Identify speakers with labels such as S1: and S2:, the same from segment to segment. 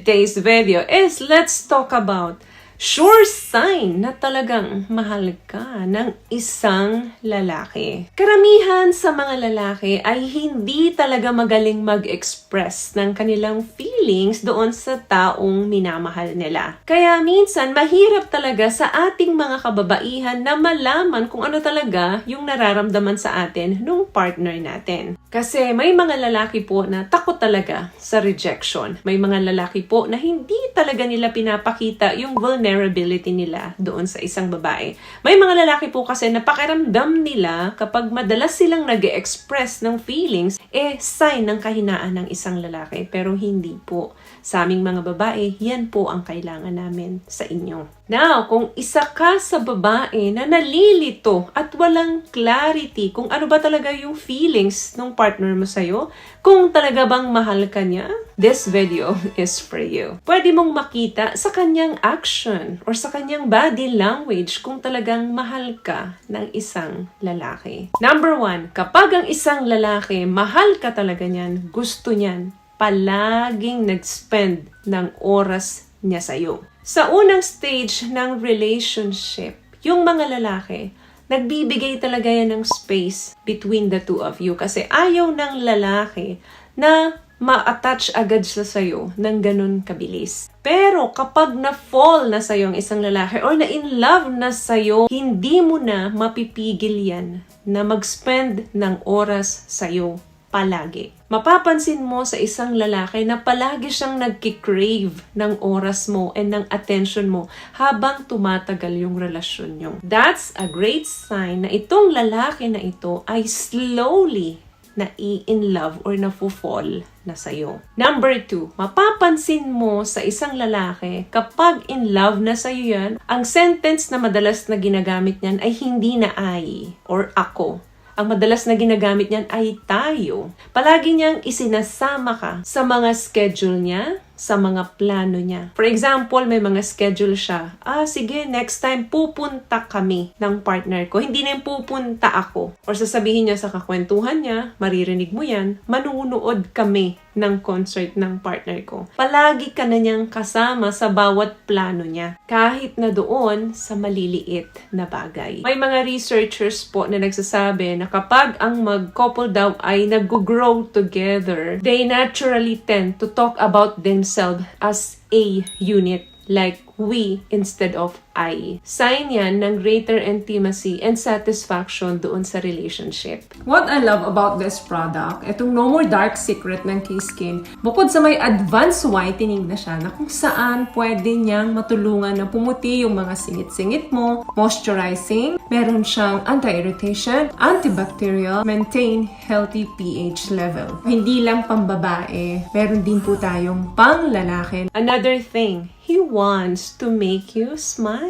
S1: today's video is let's talk about sure sign na talagang mahal ka ng isang lalaki. Karamihan sa mga lalaki ay hindi talaga magaling mag-express ng kanilang feelings doon sa taong minamahal nila. Kaya minsan mahirap talaga sa ating mga kababaihan na malaman kung ano talaga yung nararamdaman sa atin nung partner natin. Kasi may mga lalaki po na takot talaga sa rejection. May mga lalaki po na hindi talaga nila pinapakita yung vulnerability nila doon sa isang babae. May mga lalaki po kasi na pakiramdam nila kapag madalas silang nag-express ng feelings, sign ng kahinaan ng isang lalaki. Pero hindi po. Sa aming mga babae, yan po ang kailangan namin sa inyo. Now, kung isa ka sa babae na nalilito at walang clarity kung ano ba talaga yung feelings ng partner mo sa'yo, kung talaga bang mahal ka niya, this video is for you. Pwede mong makita sa kanyang action or sa kanyang body language kung talagang mahal ka ng isang lalaki. Number 1, kapag ang isang lalaki, mahal ka talaga niyan, gusto niyan, palaging nag-spend ng oras niya sa'yo. Sa unang stage ng relationship, yung mga lalaki, nagbibigay talaga yan ng space between the two of you kasi ayaw ng lalaki na ma-attach agad siya sa'yo ng ganun kabilis. Pero kapag na-fall na sa'yo ang isang lalaki or na-in love na sa'yo, hindi mo na mapipigil yan na mag-spend ng oras sa'yo palagi. Mapapansin mo sa isang lalaki na palagi siyang nagki-crave ng oras mo and ng attention mo habang tumatagal yung relasyon nyo. That's a great sign na itong lalaki na ito ay slowly na in love or na-fall na sa'yo. Number 2, mapapansin mo sa isang lalaki kapag in love na sa'yo yan, ang sentence na madalas na ginagamit niyan ay hindi na I or ako. Ang madalas na ginagamit niyan ay tayo. Palagi niyang isinasama ka sa mga schedule niya, sa mga plano niya. For example, may mga schedule siya. Sige, next time pupunta kami ng partner ko. Hindi na yung pupunta ako. Or sasabihin niya sa kakwentuhan niya, maririnig mo yan, manunood kami ng concert ng partner ko. Palagi ka na niyang kasama sa bawat plano niya. Kahit na doon sa maliliit na bagay. May mga researchers po na nagsasabi na kapag ang mag-couple daw ay nag-grow together, they naturally tend to talk about themselves as a unit, like we instead of I. Sign yan ng greater intimacy and satisfaction doon sa relationship. What I love about this product, itong No More Dark Secret ng K-Skin, bukod sa may advanced whitening na siya na kung saan pwede niyang matulungan na pumuti yung mga singit-singit mo, moisturizing, meron siyang anti-irritation, antibacterial, maintain healthy pH level. Hindi lang pambabae, meron din po tayong pang-lalaki. Another thing, he wants to make you smile.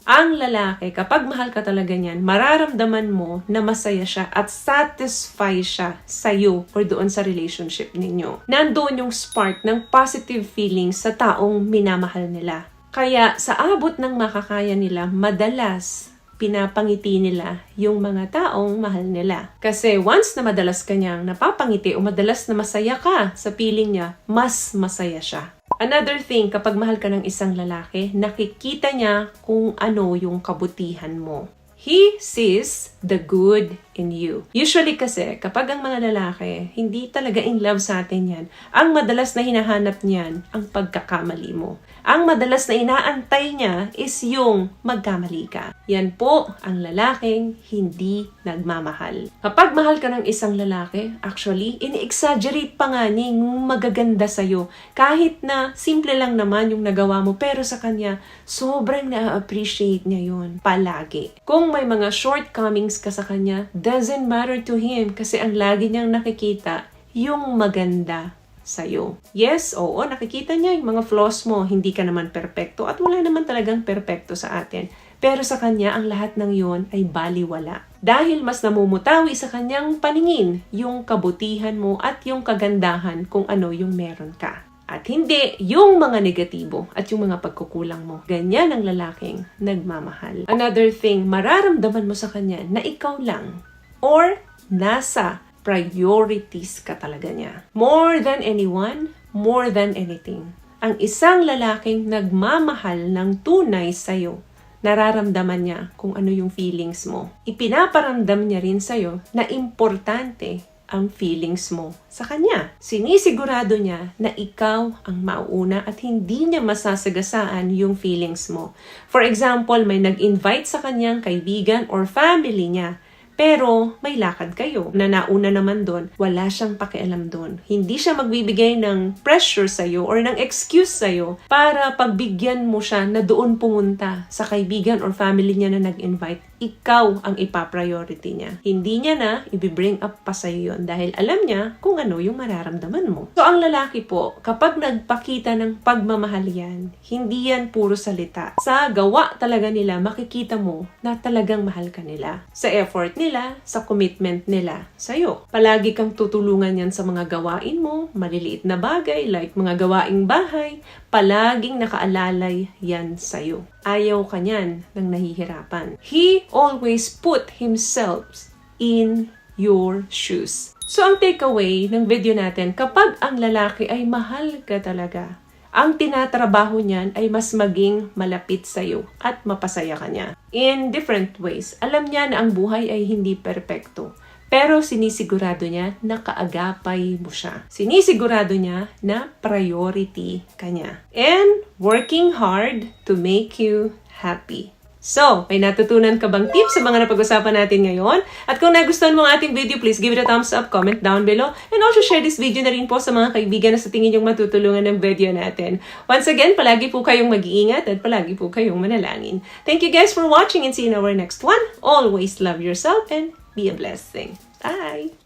S1: Ang lalaki, kapag mahal ka talaga niyan, mararamdaman mo na masaya siya at satisfy siya sa'yo or doon sa relationship ninyo. Nandoon yung spark ng positive feelings sa taong minamahal nila. Kaya sa abot ng makakaya nila, madalas pinapangiti nila yung mga taong mahal nila. Kasi once na madalas kanyang napapangiti o madalas na masaya ka sa piling niya, mas masaya siya. Another thing, kapag mahal ka ng isang lalaki, nakikita niya kung ano yung kabutihan mo. He sees the good in you. Usually kasi, kapag ang mga lalaki, hindi talaga in love sa atin yan, ang madalas na hinahanap niyan, ang pagkakamali mo. Ang madalas na inaantay niya is yung magkamali ka. Yan po ang lalaking hindi nagmamahal. Kapag mahal ka ng isang lalaki, actually, ini-exaggerate pa nga niya yung magaganda sa'yo. Kahit na simple lang naman yung nagawa mo, pero sa kanya, sobrang na-appreciate niya yun. Palagi. Kung may mga shortcomings ka sa kanya, doesn't matter to him kasi ang lagi niyang nakikita yung maganda sa'yo. Yes, oo, nakikita niya yung mga flaws mo. Hindi ka naman perpekto at wala naman talagang perpekto sa atin. Pero sa kanya, ang lahat ng yon ay baliwala. Dahil mas namumutawi sa kanyang paningin yung kabutihan mo at yung kagandahan kung ano yung meron ka. At hindi yung mga negatibo at yung mga pagkukulang mo. Ganyan ang lalaking nagmamahal. Another thing, mararamdaman mo sa kanya na ikaw lang or nasa priorities ka talaga niya. More than anyone, more than anything. ang isang lalaking nagmamahal ng tunay sa'yo, nararamdaman niya kung ano yung feelings mo. Ipinaparamdam niya rin sa'yo na importante ang feelings mo sa kanya. Sinisigurado niya na ikaw ang mauuna at hindi niya masasagasaan yung feelings mo. For example, may nag-invite sa kanyang kaibigan or family niya, pero may lakad kayo na nauna naman doon, wala siyang pakialam doon. Hindi siya magbibigay ng pressure sa'yo or ng excuse sa'yo para pagbigyan mo siya na doon pumunta sa kaibigan or family niya na nag-invite. Ikaw ang ipa-priority niya. Hindi niya na i-bring up pa sa'yo yun dahil alam niya kung ano yung mararamdaman mo. So, ang lalaki po, kapag nagpakita ng pagmamahal yan, hindi yan puro salita. Sa gawa talaga nila, makikita mo na talagang mahal ka nila. Sa effort nila, sa commitment nila sa'yo. Palagi kang tutulungan yan sa mga gawain mo, maliliit na bagay like mga gawaing bahay, palaging nakaalalay yan sa'yo. Ayaw ka niyan ng nahihirapan. He always put himself in your shoes. So, ang takeaway ng video natin, kapag ang lalaki ay mahal ka talaga, ang tinatrabaho niyan ay mas maging malapit sa'yo at mapasaya ka niya. In different ways. Alam niya na ang buhay ay hindi perpekto. Pero sinisigurado niya na kaagapay mo siya. Sinisigurado niya na priority ka niya. And working hard to make you happy. So, may natutunan ka bang tips sa mga napag-usapan natin ngayon? At kung nagustuhan mo ang ating video, please give it a thumbs up, comment down below, and also share this video na rin po sa mga kaibigan na sa tingin yung matutulungan ng video natin. Once again, palagi po kayong mag-iingat at palagi po kayong manalangin. Thank you guys for watching and see you in our next one. Always love yourself and be a blessing. Bye!